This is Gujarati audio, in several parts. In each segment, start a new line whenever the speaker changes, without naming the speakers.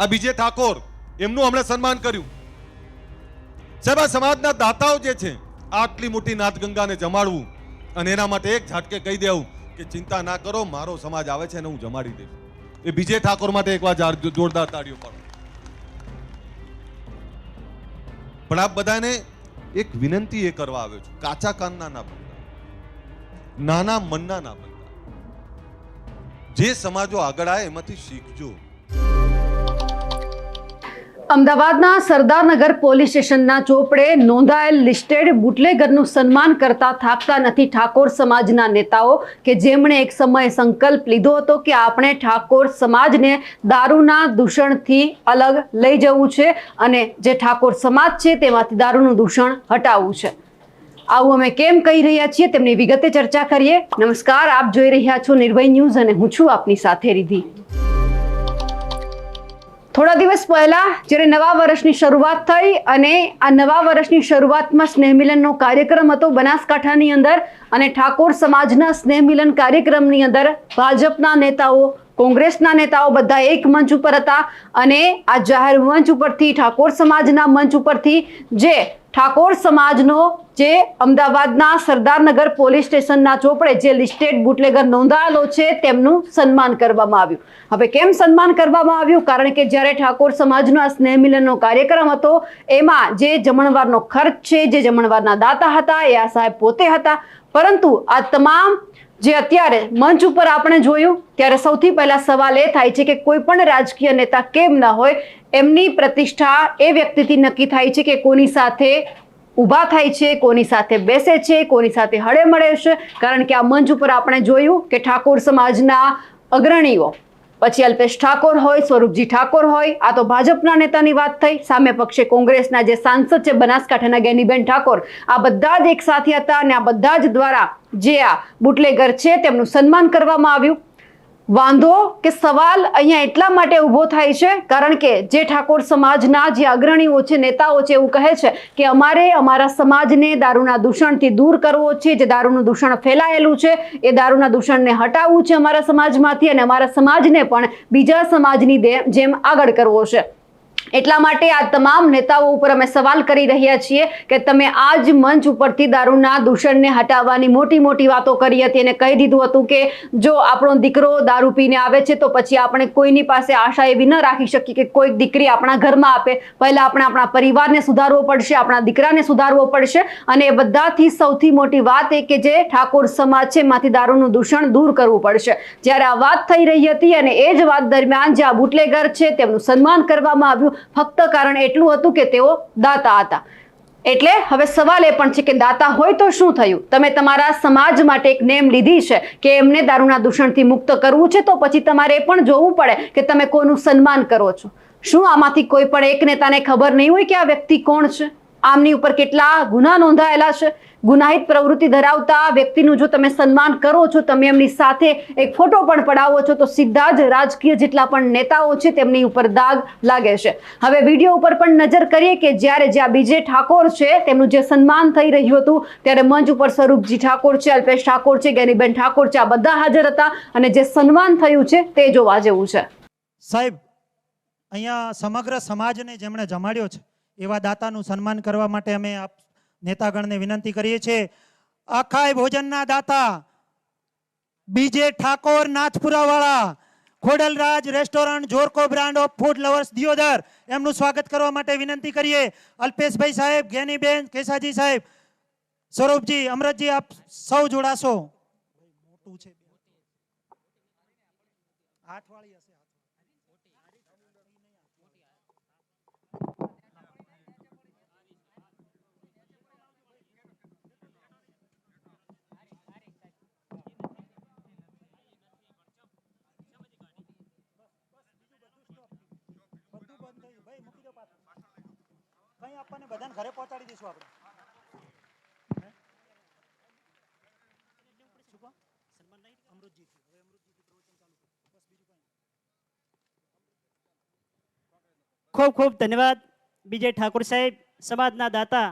આ બીજે ઠાકોર એમનું હમણાં સન્માન કર્યું. સાહેબ, આ સમાજના દાતાઓ જે છે, આટલી મોટી નાથગંગાને જમાડવું અને એના માટે એક ઝાટકે કહી દેવું કે ચિંતા ના કરો, મારો સમાજ આવે છે અને હું જમાડી દઈશ. એ બીજે ઠાકોર માટે એકવાર જોરદાર તાળીઓ પાડો. પણ આપ બધાને એક વિનંતી એ કરવા આવ્યો છું, કાચા કાનના ના બનતા, નાના મનના ના બનતા. જે સમાજો આગળ આવે એમાંથી શીખજો.
અમદાવાદના સરદારનગર પોલીસ સ્ટેશનના ચોપડે નોંધાયેલ લિસ્ટેડ બુટલેગરનું સન્માન કરતા થાકતા નથી ઠાકોર સમાજના નેતાઓ, કે જેમણે એક સમયે સંકલ્પ લીધો હતો કે આપણે ઠાકોર સમાજને દારૂના દૂષણથી અલગ લઈ જવું છે અને જે ઠાકોર સમાજ છે તેમાંથી દારૂનું દૂષણ હટાવવું છે. આવું અમે કેમ કહી રહ્યા છીએ તેમની વિગતે ચર્ચા કરીએ. નમસ્કાર, આપ જોઈ રહ્યા છો નિર્ભય ન્યૂઝ અને હું છું આપની સાથે રિધિ. થોડા દિવસ પહેલા જ્યારે નવા વર્ષની શરૂઆત થઈ અને આ નવા વર્ષની શરૂઆતમાં સ્નેહ મિલનનો કાર્યક્રમ હતો બનાસકાંઠાની અંદર, અને ઠાકોર સમાજના સ્નેહ મિલન કાર્યક્રમની અંદર ભાજપના નેતાઓ, કોંગ્રેસના નેતાઓ બધા એક મંચ ઉપર હતા અને આ જાહેર મંચ ઉપરથી, ઠાકોર સમાજના મંચ ઉપરથી જે ઠાકોર સમાજનો જે અમદાવાદના સરદારનગર પોલીસ સ્ટેશનના ચોપડે જે લિસ્ટેડ બુટલેગર નોંધાયેલો છે તેમનું સન્માન કરવામાં આવ્યું. હવે કેમ સન્માન કરવામાં આવ્યું? કારણ કે જ્યારે ઠાકોર સમાજનો આ સ્નેહ મિલનનો કાર્યક્રમ હતો એમાં જે જમણવારનો ખર્ચ છે, જે જમણવારના દાતા હતા એ આ સાહેબ પોતે હતા. પરંતુ આ તમામ જે અત્યારે મંચ ઉપર આપણે જોયું ત્યારે સૌથી પહેલા સવાલ એ થાય છે કે કોઈ પણ રાજકીય નેતા કેમ ના હોય, એમની પ્રતિષ્ઠા એ વ્યક્તિથી નક્કી થાય છે કે કોની સાથે ઊભા થાય છે, કોની સાથે બેસે છે, કોની સાથે હળે મળે છે. કારણ કે આ મંચ ઉપર આપણે જોયું કે ઠાકોર સમાજના અગ્રણીઓ, પછી અલ્પેશ ઠાકોર હોય, સ્વરૂપજી ઠાકોર હોય, આ તો ભાજપના નેતાની વાત થઈ. સામે પક્ષે કોંગ્રેસના જે સાંસદ છે બનાસકાંઠાના જ્ઞાનીબેન ઠાકોર, આ બધા જ એક સાથે હતા અને આ બધા જ દ્વારા જે આ બુટલેગર છે તેમનું સન્માન કરવામાં આવ્યું. વાંધો કે સવાલ અહીંયા એટલા માટે ઊભો થાય છે કારણ કે જે ઠાકોર સમાજના જે અગ્રણીઓ છે, નેતાઓ છે, એવું કહે છે કે અમારે અમારા સમાજને દારૂના દૂષણથી દૂર કરવો છે. જે દારૂનું દૂષણ ફેલાયેલું છે એ દારૂના દૂષણને હટાવવું છે અમારા સમાજમાંથી, અને અમારા સમાજને પણ બીજા સમાજની જેમ આગળ કરવો છે. એટલા માટે આ તમામ નેતાઓ ઉપર અમે સવાલ કરી રહ્યા છીએ કે તમે આ જ મંચ ઉપરથી દારૂના દૂષણને હટાવવાની મોટી મોટી વાતો કરી હતી અને કહી દીધું હતું કે જો આપણો દીકરો દારૂ પીને આવે છે તો પછી આપણે કોઈની પાસે આશા એવી ન રાખી શકીએ કે કોઈક દીકરી આપણા ઘરમાં આપે. પહેલા આપણે આપણા પરિવારને સુધારવો પડશે, આપણા દીકરાને સુધારવો પડશે. અને એ બધાથી સૌથી મોટી વાત એ કે જે ઠાકોર સમાજ છે એમાંથી દારૂનું દૂષણ દૂર કરવું પડશે. જ્યારે આ વાત થઈ રહી હતી અને એ જ વાત દરમિયાન જે આ બુટલેગર છે તેમનું સન્માન કરવામાં આવ્યું, ફક્ત કારણ એટલું હતું કે તેઓ દાતા હતા. એટલે હવે સવાલ એ પણ છે કે દાતા હોય તો શું થયું? તમે તમારા સમાજ માટે એક નેમ લીધી છે કે એમને દારૂના દૂષણથી મુક્ત કરવું છે, તો પછી તમારે એ પણ જોવું પડે કે તમે કોનું સન્માન કરો છો. શું આમાંથી કોઈ પણ એક નેતાને ખબર નહીં હોય કે આ વ્યક્તિ કોણ છે, આમની ઉપર કેટલા ગુના નોંધાયેલા છે? ગુનાહિત પ્રવૃત્તિ ધરાવતા વ્યક્તિનું જો તમે સન્માન કરો છો, તમે એમની સાથે એક ફોટો પણ પડાવો છો, તો સીધા જ રાજકીય જેટલા પણ નેતાઓ છે તેમની ઉપર દાગ લાગે છે. હવે વિડીયો ઉપર પણ નજર કરીએ કે જ્યારે જે આ બીજે ઠાકોર છે તેમનું જે સન્માન થઈ રહ્યું હતું ત્યારે મંચ ઉપર સ્વરૂપજી ઠાકોર છે, અલ્પેશ ઠાકોર છે, જ્ઞાનીબેન ઠાકોર છે, આ બધા હાજર હતા અને જે સન્માન થયું છે તે જોવા જેવું છે.
સાહેબ, અહીંયા સમગ્ર સમાજને જેમણે જમાડ્યો છે એવા દાતાનું સન્માન કરવા માટે અમે આપ નેતાગણને વિનંતી કરીએ છીએ. આખાય ભોજનના દાતા બીજે ઠાકોર, નાથપુરા વાળા, Khodalraj restaurant, Zorko brand of food lovers, Deodar, એમનું સ્વાગત કરવા માટે વિનંતી કરીએ. અલ્પેશભાઈ સાહેબ, જ્ઞાનીબેન, કેસાજી સાહેબ, સ્વરૂપજી, અમરતજી, આપ સૌ જોડાશો. મોટું છે, હાથવાળી હશે. આપણને બધાને ઘરે પહોંચાડી દઈશું આપણે.
ખૂબ ખૂબ ધન્યવાદ બીજે ઠાકોર સાહેબ, સમાજના દાતા.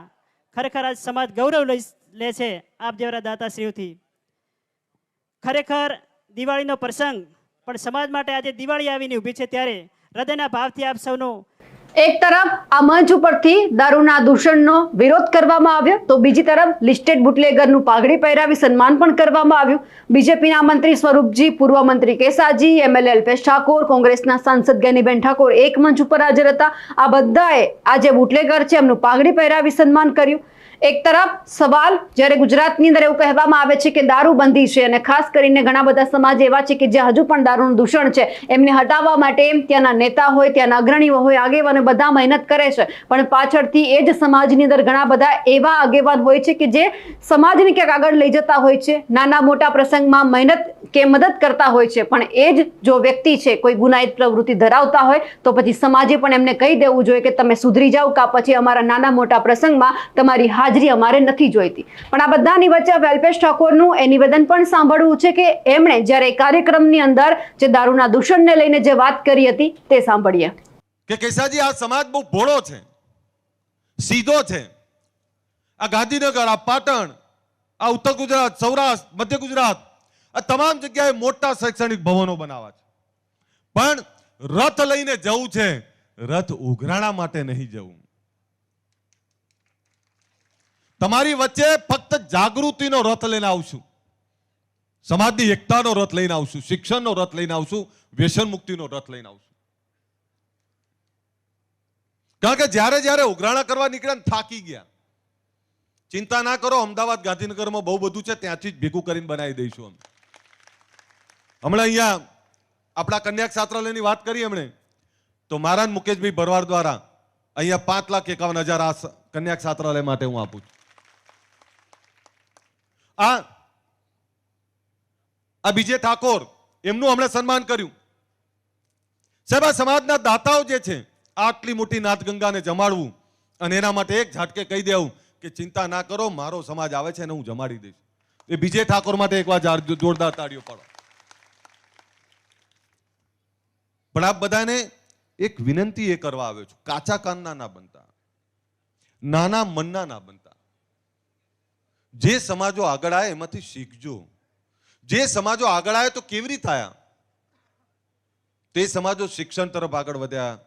ખરેખર આજ સમાજ ગૌરવ લે છે આપ જેવા દાતાશ્રીઓથી. ખરેખર દિવાળીનો પ્રસંગ, પણ સમાજ માટે આજે દિવાળી આવીને ઊભી છે ત્યારે હૃદયના ભાવથી આપ સૌનું
એક તરફ આ મંચ ઉપરથી દારૂના દૂષણનો વિરોધ કરવામાં આવ્યો તો બીજી તરફ લિસ્ટેડ બુટલેગરનું પાઘડી પહેરાવી સન્માન પણ કરવામાં આવ્યું. બીજેપીના મંત્રી સ્વરૂપજી, પૂર્વ મંત્રી કેસાજી, એમએલએ અલ્પેશ ઠાકોર, કોંગ્રેસના સાંસદ જ્ઞાનીબેન ઠાકોર એક મંચ ઉપર હાજર હતા. આ બધાએ આ જે બુટલેગર છે એમનું પાઘડી પહેરાવી સન્માન કર્યું. એક તરફ સવાલ જ્યારે ગુજરાતની અંદર એવું કહેવામાં આવે છે કે દારૂબંધી છે અને ખાસ કરીને ઘણા બધા સમાજ એવા છે કે જે હજુ પણ દારૂનું દૂષણ છે એમને હટાવવા માટે ત્યાંના નેતા હોય, ત્યાંના અગ્રણીઓ હોય, આગેવાનો બધા મહેનત કરે છે, પણ પાછળથી એ જ સમાજની અંદર ઘણા બધા એવા આગેવાન હોય છે કે જે સમાજને ક્યાંક આગળ લઈ જતા હોય છે, નાના મોટા પ્રસંગમાં મહેનત કે મદદ કરતા હોય છે, પણ એ જ જો વ્યક્તિ છે કોઈ ગુનાહિત પ્રવૃત્તિ ધરાવતા હોય તો પછી સમાજે પણ એમને કહી દેવું જોઈએ કે તમે સુધરી જાઓ કા પછી અમારા નાના મોટા પ્રસંગમાં તમારી હાજરી અમારે નથી જોઈતી. પણ આ બધાની વચ્ચે અલ્પેશ ઠાકોરનું એ નિવેદન પણ સાંભળવું છે કે એમણે જ્યારે કાર્યક્રમની અંદર જે દારૂના દૂષણને લઈને જે વાત કરી હતી તે સાંભળીએ.
કે કેસાજી, આ સમાજ બહુ ભોળો છે, સીધો છે. આ ગાંધીનગર, આ પાટણ, આ ઉત્તર ગુજરાત, સૌરાષ્ટ્ર, મધ્ય ગુજરાત, આ તમામ જગ્યાએ મોટા શૈક્ષણિક ભવનો બનાવવા છે, પણ રથ લઈને જવું છે, રથ ઉઘરાણા માટે નહીં જવું. તમારી વચ્ચે ફક્ત જાગૃતિનો રથ લઈને આવશું, સમાજની એકતાનો રથ લઈને આવશું, શિક્ષણનો રથ લઈને આવશું, વ્યસન મુક્તિનો રથ લઈને આવશું. કારણ કે જ્યારે જ્યારે ઉઘરાણા કરવા નીકળ્યા થાકી ગયા, ચિંતા ના કરો, અમદાવાદ ગાંધીનગરમાં બહુ બધું છે, ત્યાંથી જ ભેગું કરીને બનાવી દઈશું અમે. હમણાં અહીંયા આપણા કન્યા છાત્રાલયની વાત કરી એમણે, તો મહારાજ મુકેશભાઈ ભરવાડ દ્વારા અહીંયા 5,51,000 આ કન્યા છાત્રાલય માટે હું આપું છું. આ બીજે ઠાકોર, એમનું હમણાં સન્માન કર્યું. સાહેબ, આ સમાજના દાતાઓ જે છે, આટલી મોટી નાથગંગાને જમાડવું અને એના માટે એક ઝાટકે કહી દેવું કે ચિંતા ના કરો, મારો સમાજ આવે છે અને હું જમાડી દઈશ. એ બીજે ઠાકોર માટે એકવાર જોરદાર તાળીઓ પાડો. પણ આપ બધાને એક વિનંતી એ કરવા આવ્યો છું, કાચા કાનના ના બનતા, નાના મનના ના બનતા. જે સમાજો આગળ આવે એમાંથી શીખજો. જે સમાજો આગળ આવે તો કેવી રીતે થયા? તે સમાજો શિક્ષણ તરફ આગળ વધ્યા,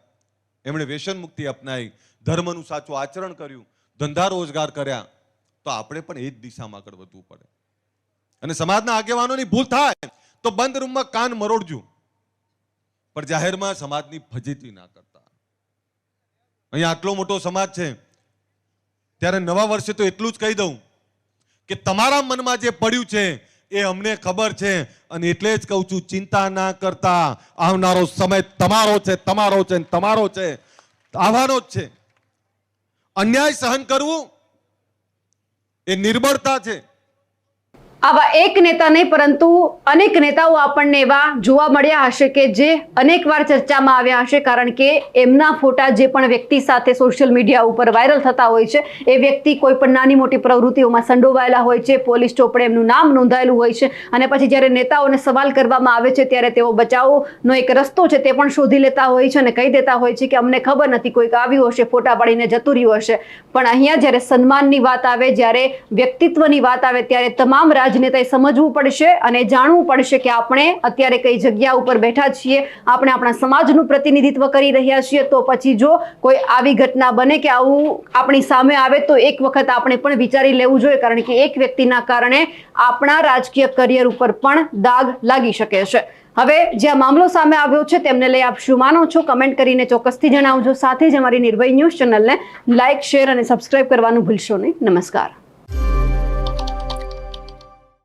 એમણે વ્યસન મુક્તિ અપનાવી, ધર્મનું સાચું આચરણ કર્યું, ધંધા રોજગાર કર્યા. તો આપણે પણ એ જ દિશામાં આગળ વધવું પડે. અને સમાજના આગેવાનોની ભૂલ થાય તો બંધ રૂમમાં કાન મરોડજો, પણ જાહેરમાં સમાજની ફજીતી ના કરતા. અહીંયા આટલો મોટો સમાજ છે, ત્યારે નવા વર્ષે તો એટલું જ કહી દઉં કે તમારા મનમાં જે પડ્યું છે એ અમને ખબર છે, અને એટલે જ કહું છું, ચિંતા ના કરતા. આવનારો સમય તમારો છે, તમારો છે, તમારો છે, આવવાનો જ છે. અન્યાય સહન કરવું એ નિર્બળતા છે.
આવા એક નેતા નહીં પરંતુ અનેક નેતાઓ આપણને એવા જોવા મળ્યા હશે કે જે અનેકવાર ચર્ચામાં આવ્યા હશે, કારણ કે એમના ફોટા જે પણ વ્યક્તિ સાથે સોશિયલ મીડિયા ઉપર વાયરલ થતા હોય છે એ વ્યક્તિ કોઈ પણ નાની મોટી પ્રવૃત્તિઓમાં સંડોવાયેલા હોય છે, પોલીસ ચોપડે એમનું નામ નોંધાયેલું હોય છે, અને પછી જ્યારે નેતાઓને સવાલ કરવામાં આવે છે ત્યારે તેઓ બચાવનો એક રસ્તો છે તે પણ શોધી લેતા હોય છે અને કહી દેતા હોય છે કે અમને ખબર નથી, કોઈક આવ્યું હશે, ફોટા પાડીને જતું રહ્યું હશે. પણ અહીંયા જ્યારે સન્માનની વાત આવે, જ્યારે વ્યક્તિત્વની વાત આવે, ત્યારે તમામ રાજનેતાએ સમજવું પડશે અને જાણવું પડશે કે આપણે અત્યારે કઈ જગ્યા ઉપર બેઠા છીએ, આપણે આપણા સમાજનું પ્રતિનિધિત્વ કરી રહ્યા છીએ. તો પછી જો કોઈ આવી ઘટના બને કે આવું આપણી સામે આવે તો એક વખત આપણે પણ વિચારી લેવું જોઈએ, કારણ કે એક વ્યક્તિના કારણે આપણા રાજકીય કરિયર ઉપર પણ દાગ લાગી શકે છે. હવે જે આ મામલો સામે આવ્યો છે તેમને લઈ આપ શું માનો છો, કમેન્ટ કરીને ચોક્કસથી જણાવજો. સાથે જ અમારી નિર્ભય ન્યૂઝ ચેનલને લાઇક, શેર અને સબસ્ક્રાઇબ કરવાનું ભૂલશો નહીં. નમસ્કાર.